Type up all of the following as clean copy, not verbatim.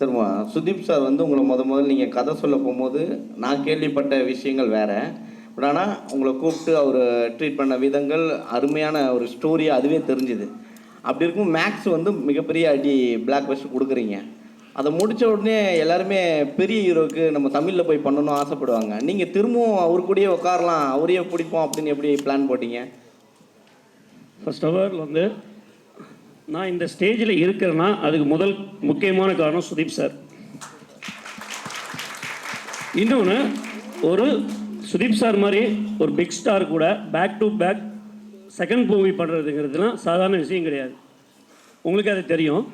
சரிம்மா, சுதீப் சார் வந்து உங்களை முதல்ல நீங்கள் கதை சொல்ல போகும்போது நான் கேள்விப்பட்ட விஷயங்கள் வேறு. பட் ஆனால் உங்களை கூப்பிட்டு அவர் ட்ரீட் பண்ண விதங்கள் அருமையான ஒரு ஸ்டோரி அதுவே தெரிஞ்சுது. அப்படி இருக்கும் மேக்ஸ் வந்து மிகப்பெரிய அடி பிளாக் பஸ்டர் கொடுக்குறீங்க. அதை முடித்த உடனே எல்லாருமே பெரிய ஹீரோவுக்கு நம்ம தமிழில் போய் பண்ணணும்னு ஆசைப்படுவாங்க. நீங்கள் திரும்பவும் அவர் கூடயே உட்காரலாம், அவரையே பிடிப்போம் அப்படின்னு எப்படி பிளான் போட்டீங்க? ஃபர்ஸ்ட் ஆஃப் ஆல் வந்து நான் இந்த ஸ்டேஜில் இருக்கிறேன்னா அதுக்கு முதல் முக்கியமான காரணம் சுதீப் சார். இன்னொன்று, ஒரு சுதீப் சார் மாதிரி ஒரு பிக் ஸ்டார் கூட back to back second movie பண்ணுறதுங்கிறதுலாம் சாதாரண விஷயம் கிடையாது. உங்களுக்கு அது தெரியும்.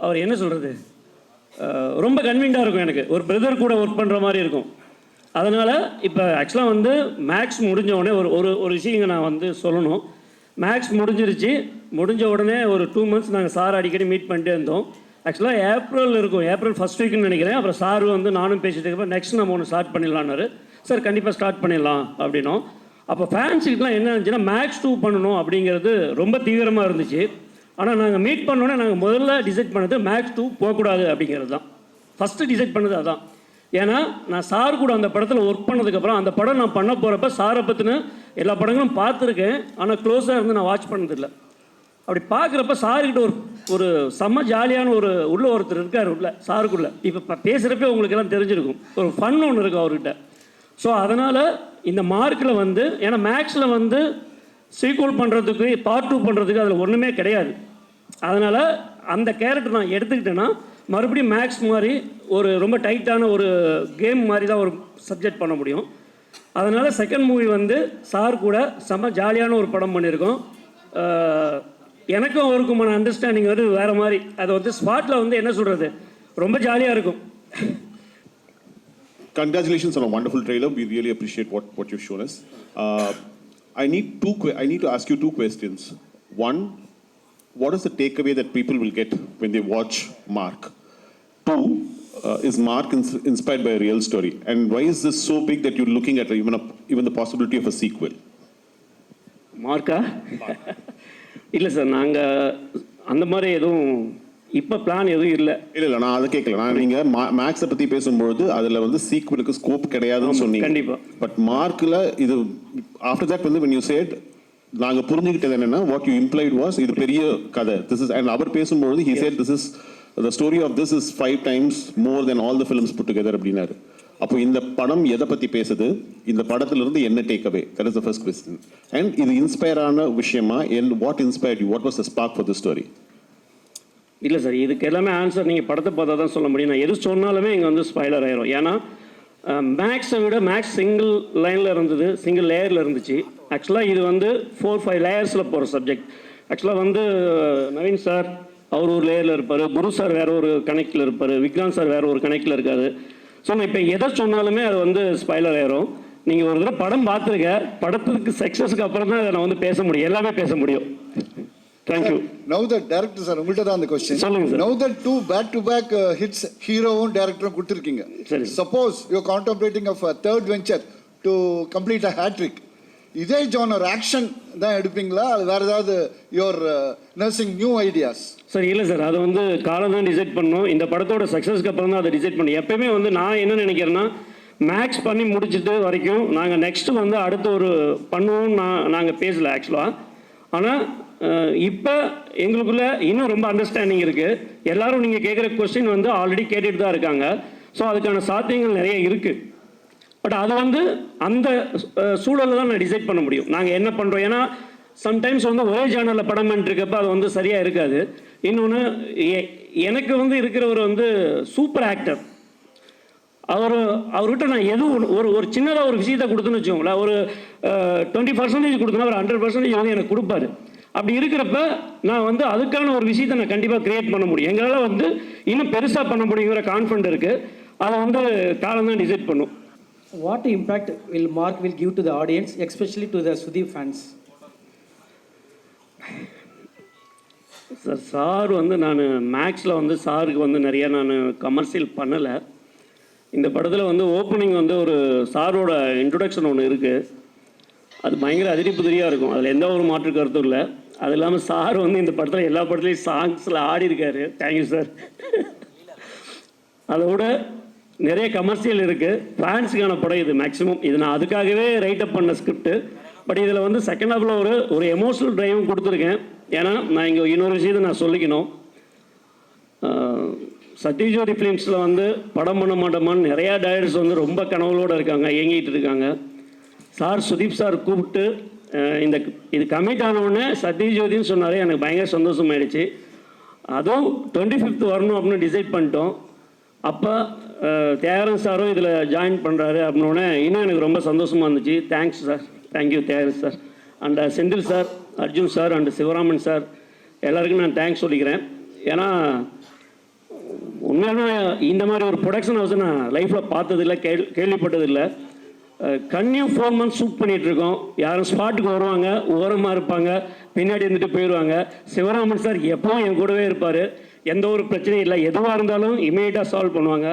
அவர் என்ன சொல்கிறது, ரொம்ப கன்வீனியாக இருக்கும். எனக்கு ஒரு பிரதர் கூட ஒர்க் பண்ணுற மாதிரி இருக்கும். அதனால் இப்போ ஆக்சுவலாக வந்து மேக்ஸ் முடிஞ்ச உடனே ஒரு விஷயம் நான் வந்து சொல்லணும். மேக்ஸ் முடிஞ்ச உடனே ஒரு 2 months நாங்கள் சார் அடிக்கடி மீட் பண்ணிட்டே இருந்தோம். ஆக்சுவலாக ஏப்ரல் இருக்கும், ஏப்ரல் ஃபஸ்ட் வீக்குன்னு நினைக்கிறேன். அப்புறம் சார் வந்து நானும் பேசிட்டு இருக்கப்போ நெக்ஸ்ட் நம்ம ஒன்று ஸ்டார்ட் பண்ணிடலான்னாரு. சார் கண்டிப்பாக ஸ்டார்ட் பண்ணிடலாம் அப்படின்னோம். அப்போ ஃபேன்ஸுக்குலாம் என்ன இருந்துச்சுன்னா மேக்ஸ் 2 பண்ணணும் அப்படிங்கிறது ரொம்ப தீவிரமாக இருந்துச்சு. ஆனால் நாங்கள் மீட் பண்ணோன்னே நாங்கள் முதல்ல டிசைட் பண்ணது மேக்ஸ் 2 போகக்கூடாது அப்படிங்கிறது தான். ஃபஸ்ட்டு டிசைட் பண்ணது அதான். ஏன்னா நான் சார் கூட அந்த படத்தில் ஒர்க் பண்ணதுக்கப்புறம் அந்த படம் நான் பண்ண போகிறப்ப சாரை பற்றின எல்லா படங்களும் பார்த்துருக்கேன். ஆனால் க்ளோஸாக இருந்து நான் வாட்ச் பண்ணதில்லை. அப்படி பார்க்குறப்ப சாருக்கிட்ட ஒரு செம்ம ஜாலியான ஒருத்தர் இருக்கார் உள்ள சாருக்குள்ளே. இப்போ பேசுகிறப்பே உங்களுக்கு எல்லாம் தெரிஞ்சிருக்கும், ஒரு ஃபன் ஒன்று இருக்கும் அவர்கிட்ட. ஸோ அதனால் இந்த மார்க்கில் வந்து, ஏன்னா மேக்ஸில் வந்து சீக்வல் பண்ணுறதுக்கு பார்ட் 2 பண்ணுறதுக்கு அதில் ஒன்றுமே கிடையாது. அதனால் அந்த கேரக்டர் நான் எடுத்துக்கிட்டேன்னா மறுபடியும் மேக்ஸ் மாதிரி ஒரு ரொம்ப டைட்டான ஒரு கேம் மாதிரி தான் ஒரு சப்ஜெக்ட் பண்ண முடியும். அதனால் செகண்ட் மூவி வந்து சார் கூட செம்ம ஜாலியான ஒரு படம் பண்ணியிருக்கோம். எனக்கும் அவருக்குமான அண்டர்ஸ்டாண்டிங் வந்து வேறு மாதிரி. அது வந்து ஸ்பாட்டில் வந்து என்ன சொல்கிறது, ரொம்ப ஜாலியாக இருக்கும். Congratulations on a wonderful trailer. We really appreciate what you've shown us. I need to ask you 2 questions. One, what is the takeaway that people will get when they watch Mark? 2, is Mark inspired by a real story? And why is this so big that you're looking at even the possibility of a sequel? மார்க்கா? இல்லை sir, நாங்கள் அந்த மாதிரி எதுவும் இப்போ plan எதுவும் இல்லை. இல்லை நான் அதை கேட்கல. நீங்கள் மேக்ஸை பற்றி பேசும்பொழுது அதில் வந்து சீக்வலுக்கு ஸ்கோப் கிடையாதுன்னு சொன்னீங்க. கண்டிப்பாக. பட் மார்க்கில் இது ஆஃப்டர் தட் வந்து when you said, நாங்கள் புரிஞ்சுக்கிட்டது என்னென்னா what you implied was இது பெரிய கதை. This is, and அவர் பேசும்பொழுது he said this is the story of this is 5 times more than all the films put together அப்படின்னாரு. அப்போ இந்த படம் எதை பற்றி பேசுது, இந்த படத்திலிருந்து என்ன take away? That is the first question. And இது இன்ஸ்பயர் ஆன விஷயமா? What inspired you? What was the spark for the story? இல்லை சார், இதுக்கு எல்லாமே ஆன்சர் நீங்கள் படத்தை பார்த்தா தான் சொல்ல முடியும். நான் எது சொன்னாலுமே இங்கே வந்து ஸ்பாய்லர் ஆயிரும். ஏன்னா மேக்ஸை விட மேக்ஸ் சிங்கிள் லைனில் இருந்தது, சிங்கிள் லேயரில் இருந்துச்சு. ஆக்சுவலாக இது வந்து 4-5 லேயர்ஸில் போகிற சப்ஜெக்ட். ஆக்சுவலாக வந்து நவீன் சார் அவர் ஒரு லேயரில் இருப்பார், குரு சார் வேறு ஒரு கனெக்டில் இருப்பார், விக்ராந்த் சார் வேறு ஒரு கனெக்டில் இருக்காது. ஸோ நான் இப்போ எதை சொன்னாலுமே அது வந்து ஸ்பாய்லர் ஆயிரும். நீங்கள் ஒரு தடவை படம் பார்த்துருக்க, படத்துக்கு சக்ஸஸ்க்கு அப்புறம் தான் அதை நான் வந்து பேச முடியும், எல்லாமே பேச முடியும். Thank you. Now that director sir, உங்கள்ட்ட தான் அந்த question. சொல்லுங்க sir. Now that 2 back-to-back hits ஹீரோவும் டைரக்டரும் கொடுத்துருக்கீங்க. Suppose you're contemplating of a third venture to complete a hat-trick. இதே ஜானர் ஆக்ஷன் தான் எடுப்பீங்களா, அது வேறு ஏதாவது your nursing new ideas? Sir இல்லை சார், அது வந்து காலம் தான் டிசைட் பண்ணணும். இந்த படத்தோட சக்ஸஸ்க்கு அப்புறம் தான் அதை டிசைட் பண்ணணும். எப்பயுமே வந்து நான் என்ன நினைக்கிறேன்னா, மேக்ஸ் பண்ணி முடிச்சுட்டு வரைக்கும் நாங்கள் நெக்ஸ்ட்டு வந்து அடுத்த ஒரு பண்ணுவோம்னு நாங்கள் பேசலை ஆக்சுவலாக. ஆனால் இப்போ எங்களுக்குள்ளே இன்னும் ரொம்ப அண்டர்ஸ்டாண்டிங் இருக்குது. எல்லோரும் நீங்கள் கேட்குற கொஸ்டின் வந்து ஆல்ரெடி கேட்டுட்டு தான் இருக்காங்க. ஸோ அதுக்கான சாத்தியங்கள் நிறைய இருக்குது. பட் அதை வந்து அந்த சூழலில் தான் நான் டிசைட் பண்ண முடியும் நாங்கள் என்ன பண்ணுறோம். ஏன்னா சம்டைம்ஸ் வந்து ஒரே ஜானரில் படம் பண்ணிட்டுருக்கப்ப அது வந்து சரியாக இருக்காது. இன்னொன்று, எனக்கு வந்து இருக்கிறவர் வந்து சூப்பர் ஆக்டர். அவர்கிட்ட நான் எதுவும் ஒரு சின்னதாக ஒரு விஷயத்தை கொடுத்துன்னு வச்சுக்கோங்களேன், ஒரு 20% கொடுத்தனா ஒரு 100% வந்து எனக்கு கொடுப்பாரு. அப்படி இருக்கிறப்ப நான் வந்து அதுக்கான ஒரு விஷயத்தை நான் கண்டிப்பாக கிரியேட் பண்ண முடியும். எங்களால் வந்து இன்னும் பெருசாக பண்ண முடியுங்கிற கான்ஃபிடென்ட் இருக்குது. அதை வந்து காலம் தான் டிசைட் பண்ணும். What impact will Mark give to the audience, especially to the Sudeep fans? Sir வந்து நான் மேக்ஸில் வந்து சாருக்கு வந்து நிறைய நான் கமர்ஷியல் பண்ணலை. இந்த படத்தில் வந்து ஓப்பனிங் வந்து ஒரு சாரோட இன்ட்ரொடக்ஷன் ஒன்று இருக்குது. அது பயங்கர அதிரிப்புதிரியாக இருக்கும், அதில் எந்த ஒரு மாற்று கருத்தும் இல்லை. அது இல்லாமல் சார் வந்து இந்த படத்தில் எல்லா படத்துலையும் சாங்ஸில் ஆடி இருக்காரு. Thank you sir. அதோட நிறைய கமர்ஷியல் இருக்குது. ஃபேன்ஸுக்கான படம் இது மேக்ஸிமம். இது நான் அதுக்காகவே ரைட் அப் பண்ண ஸ்கிரிப்ட். பட் இதில் வந்து செகண்ட் ஹாஃபில் ஒரு எமோஷனல் ட்ரைவும் கொடுத்துருக்கேன். ஏன்னா நான் இங்கே இன்னொரு விஷயத்தை நான் சொல்லிக்கணும். சத்யஜோதி ஃபிலிம்ஸில் வந்து படம் பண்ண மாட்டோமான்னு நிறையா டைரக்டர்ஸ் வந்து ரொம்ப கனவுகளோடு இருக்காங்க, இயங்கிட்டு இருக்காங்க. சார் சுதீப் சார் கூப்பிட்டு இது கமிட் ஆனவுடனே சத்யஜோதின்னு சொன்னார். எனக்கு பயங்கர சந்தோஷமாயிடுச்சு. அதுவும் 25th வரணும் அப்படின்னு டிசைட் பண்ணிட்டோம். அப்போ தியாகராஜன் சாரும் இதில் ஜாயின் பண்ணுறாரு அப்படின்னோடனே இன்னும் எனக்கு ரொம்ப சந்தோஷமாக இருந்துச்சு. Thanks sir, thank you Thiyagarajan sir and Senthil sir, Arjun sir and Sivaraman sir எல்லாருக்கும் நான் தேங்க்ஸ் சொல்லிக்கிறேன். ஏன்னா உண்மையான இந்த மாதிரி ஒரு ப்ரொடக்ஷன் ஹவுஸ் நான் லைஃப்பில் பார்த்ததில்லை, கேள்விப்பட்டதில்லை. கன்னியூ 4 months ஷூட் பண்ணிகிட்ருக்கோம். யாரும் ஸ்பாட்டுக்கு வருவாங்க, ஓரமாக இருப்பாங்க, பின்னாடி இருந்துட்டு போயிடுவாங்க. சிவராமன் சார் எப்பவும் என் கூடவே இருப்பார். எந்த ஒரு பிரச்சனையும் இல்லை, எதுவாக இருந்தாலும் இமீடியட்டாக சால்வ் பண்ணுவாங்க.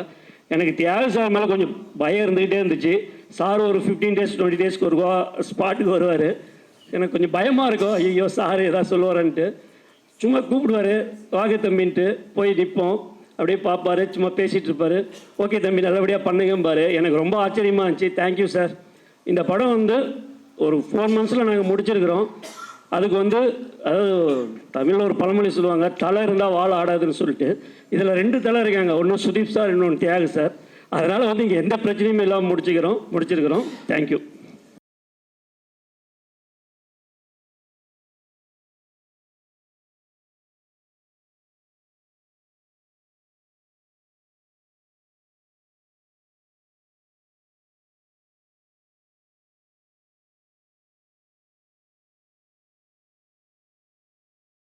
எனக்கு தியாக சார் மேலே கொஞ்சம் பயம் இருந்துக்கிட்டே இருந்துச்சு. சார் ஒரு 15 days 20 daysக்கு ஒரு ஸ்பாட்டுக்கு வருவார். எனக்கு கொஞ்சம் பயமாக இருக்கும், ஐயோ சார் ஏதாவது சொல்லுவாரன்ட்டு. சும்மா கூப்பிடுவார், வாங்க தம்பின்ட்டு போய் நிற்போம். அப்படியே பார்ப்பார், சும்மா பேசிகிட்டு இருப்பார். ஓகே தம்பி நல்லபடியாக பண்ணுங்கம்பார். எனக்கு ரொம்ப ஆச்சரியமாக இருந்துச்சு. Thank you sir. இந்த படம் வந்து ஒரு 4 months நாங்கள் முடிச்சிருக்கிறோம். அதுக்கு வந்து அதாவது தமிழில் ஒரு பழமொழி சொல்லுவாங்க, தலை இருந்தால் வாழ ஆடாதுன்னு சொல்லிட்டு. இதில் 2 தலை இருக்காங்க, ஒன்று சுதீப் சார், இன்னொன்று தியாக சார். அதனால் வந்து இங்கே எந்த பிரச்சனையும் இல்லாமல் முடிச்சிருக்கிறோம். தேங்க்யூ.